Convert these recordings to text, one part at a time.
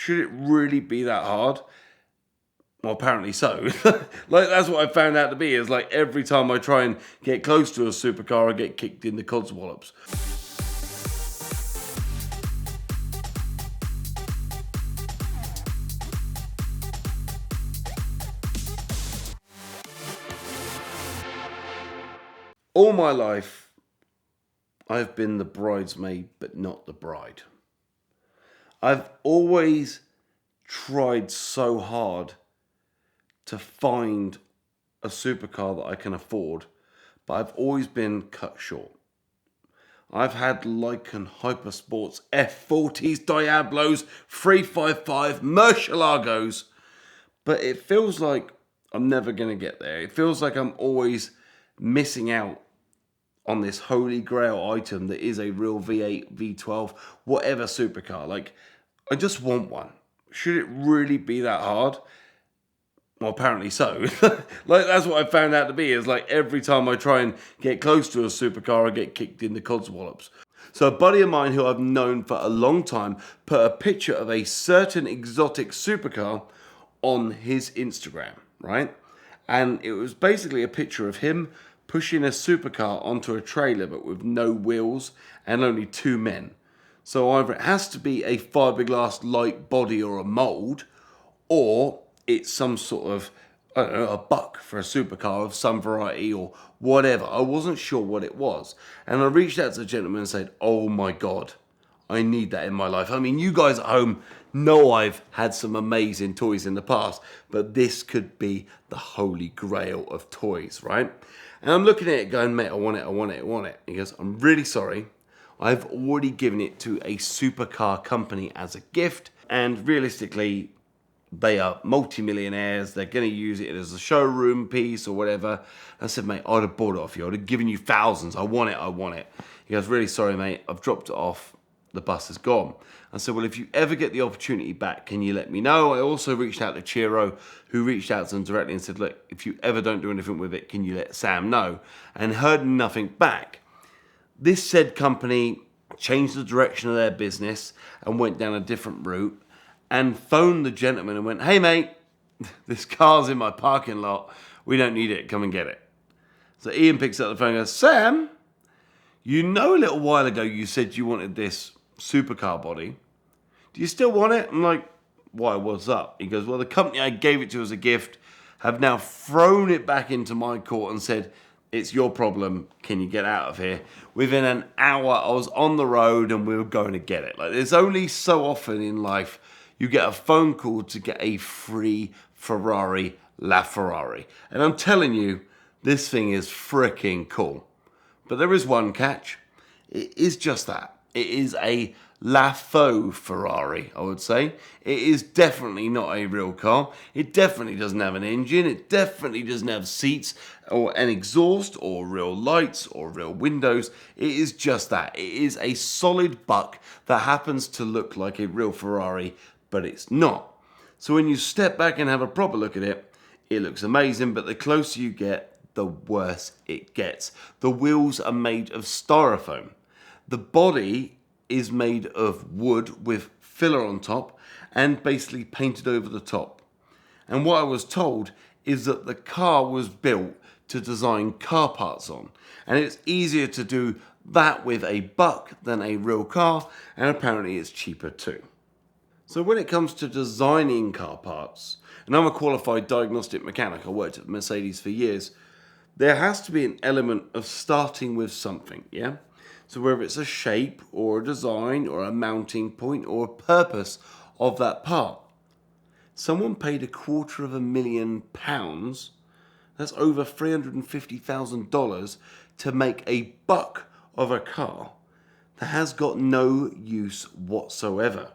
Should it really be that hard? Well, apparently so. Like, that's what I found out to be, is like every time I try and get close to a supercar, I get kicked in the codswallops. All my life, I've been the bridesmaid, but not the bride. I've always tried so hard to find a supercar that I can afford, but I've always been cut short. I've had Lycan Hypersports, F40s, Diablos, 355, Murcielagos, but it feels like I'm never going to get there. It feels like I'm always missing out on this holy grail item that is a real V8, V12, whatever supercar. Like, I just want one. Should it really be that hard? Well, apparently so. Like, that's what I found out to be, is like every time I try and get close to a supercar, I get kicked in the codswallops. So a buddy of mine who I've known for a long time put a picture of a certain exotic supercar on his Instagram, right? And it was basically a picture of him pushing a supercar onto a trailer, but with no wheels and only two men. So either it has to be a fiberglass light body or a mold, or it's some sort of, I don't know, a buck for a supercar of some variety or whatever. I wasn't sure what it was. And I reached out to the gentleman and said, oh my God, I need that in my life. I mean, you guys at home know I've had some amazing toys in the past, but this could be the holy grail of toys, right? And I'm looking at it going, mate, I want it, I want it, I want it. He goes, I'm really sorry. I've already given it to a supercar company as a gift, and realistically, they are multi-millionaires. They're going to use it as a showroom piece or whatever. I said, mate, I'd have bought it off you. I'd have given you thousands. I want it, I want it. He goes, really sorry, mate. I've dropped it off. The bus is gone. I said, well, if you ever get the opportunity back, can you let me know? I also reached out to Chiro, who reached out to them directly and said, look, if you ever don't do anything with it, can you let Sam know? And heard nothing back. This said company changed the direction of their business and went down a different route and phoned the gentleman and went, hey, mate, this car's in my parking lot. We don't need it. Come and get it. So Ian picks up the phone and goes, Sam, you know a little while ago you said you wanted this supercar body. Do you still want it? I'm like, why, what's up? He goes, well, the company I gave it to as a gift have now thrown it back into my court and said, it's your problem. Can you get out of here? Within an hour, I was on the road and we were going to get it. Like, there's only so often in life you get a phone call to get a free Ferrari LaFerrari. And I'm telling you, this thing is freaking cool. But there is one catch. It is just that. It is a LaFaux Ferrari, I would say. It is definitely not a real car. It definitely doesn't have an engine. It definitely doesn't have seats or an exhaust or real lights or real windows. It is just that. It is a solid buck that happens to look like a real Ferrari, but it's not. So when you step back and have a proper look at it, it looks amazing, but the closer you get, the worse it gets. The wheels are made of styrofoam. The body is made of wood with filler on top and basically painted over the top. And what I was told is that the car was built to design car parts on. And it's easier to do that with a buck than a real car, and apparently it's cheaper too. So when it comes to designing car parts, and I'm a qualified diagnostic mechanic, I worked at Mercedes for years, there has to be an element of starting with something, yeah? So whether it's a shape or a design or a mounting point or a purpose of that part. Someone paid £250,000, that's over $350,000, to make a buck of a car that has got no use whatsoever.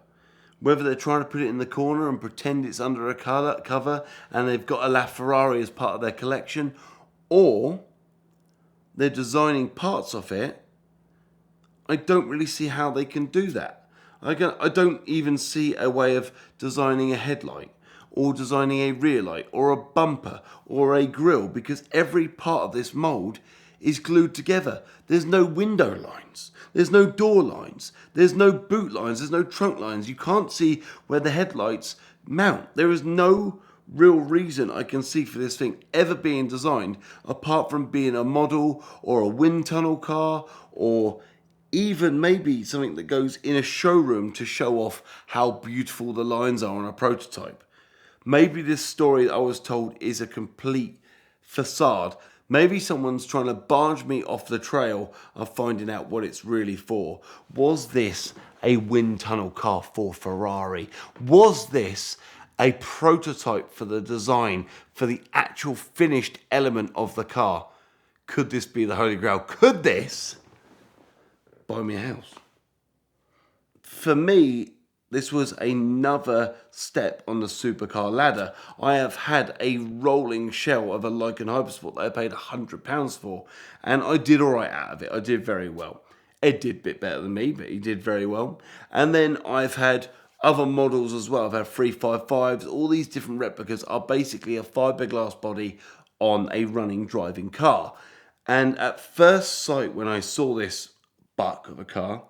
Whether they're trying to put it in the corner and pretend it's under a cover and they've got a LaFerrari as part of their collection, or they're designing parts of it, I don't really see how they can do that. I don't even see a way of designing a headlight or designing a rear light or a bumper or a grille, because every part of this mold is glued together. There's no window lines. There's no door lines. There's no boot lines. There's no trunk lines. You can't see where the headlights mount. There is no real reason I can see for this thing ever being designed apart from being a model or a wind tunnel car, or even maybe something that goes in a showroom to show off how beautiful the lines are on a prototype. Maybe this story that I was told is a complete facade. Maybe someone's trying to barge me off the trail of finding out what it's really for. Was this a wind tunnel car for Ferrari? Was this a prototype for the design, for the actual finished element of the car? Could this be the Holy Grail? Could this buy me a house? For me, this was another step on the supercar ladder. I have had a rolling shell of a Lykan Hypersport that I paid £100 for, and I did all right out of it. I did very well. Ed did a bit better than me, but he did very well. And then I've had other models as well. I've had 355s. All these different replicas are basically a fiberglass body on a running, driving car. And at first sight, when I saw this buck of a car,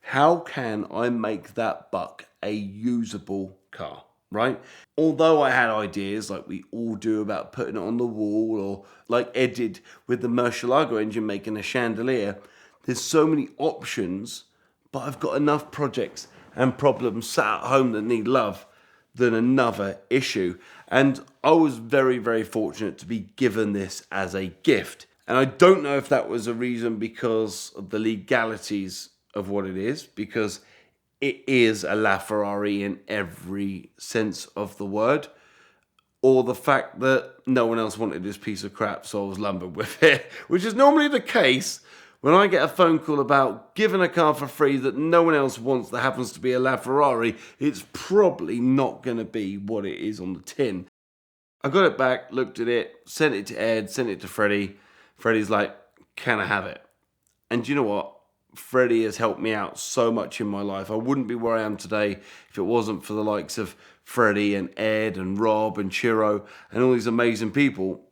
how can I make that buck a usable car, right? Although I had ideas like we all do about putting it on the wall, or like Ed did with the Murcielago engine making a chandelier, there's so many options, but I've got enough projects and problems sat at home that need love than another issue. And I was very, very fortunate to be given this as a gift. And I don't know if that was a reason because of the legalities of what it is, because it is a LaFerrari in every sense of the word, or the fact that no one else wanted this piece of crap, so I was lumbered with it, which is normally the case when I get a phone call about giving a car for free that no one else wants that happens to be a LaFerrari. It's probably not going to be what it is on the tin. I got it back, looked at it, sent it to Ed, sent it to Freddie. Freddie's like, can I have it? And do you know what? Freddie has helped me out so much in my life. I wouldn't be where I am today if it wasn't for the likes of Freddie and Ed and Rob and Chiro and all these amazing people.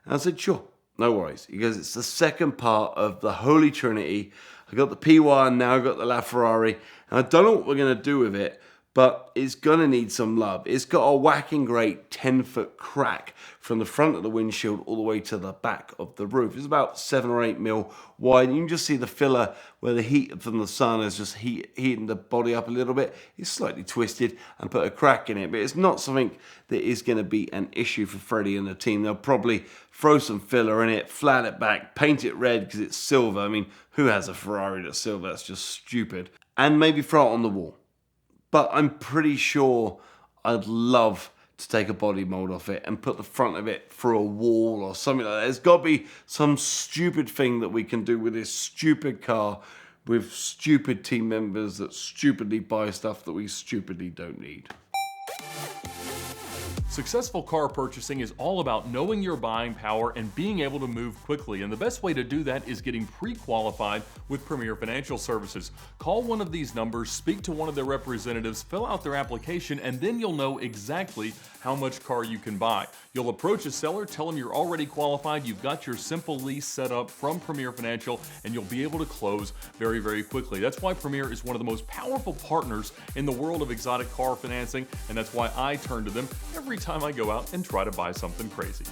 And I said, sure, no worries. He goes, it's the second part of the Holy Trinity. I got the P1, now I got the LaFerrari, and I don't know what we're going to do with it, but it's going to need some love. It's got a whacking great 10-foot crack from the front of the windshield all the way to the back of the roof. It's about 7 or 8 mil wide. You can just see the filler where the heat from the sun is just heating the body up a little bit. It's slightly twisted and put a crack in it, but it's not something that is going to be an issue for Freddie and the team. They'll probably throw some filler in it, flat it back, paint it red because it's silver. I mean, who has a Ferrari that's silver? That's just stupid. And maybe throw it on the wall. But I'm pretty sure I'd love to take a body mold off it and put the front of it through a wall or something like that. There's got to be some stupid thing that we can do with this stupid car with stupid team members that stupidly buy stuff that we stupidly don't need. Successful car purchasing is all about knowing your buying power and being able to move quickly, and the best way to do that is getting pre-qualified with Premier Financial Services. Call one of these numbers, speak to one of their representatives, fill out their application, and then you'll know exactly how much car you can buy. You'll approach a seller, tell them you're already qualified, you've got your simple lease set up from Premier Financial, and you'll be able to close very, very quickly. That's why Premier is one of the most powerful partners in the world of exotic car financing, and that's why I turn to them every time I go out and try to buy something crazy.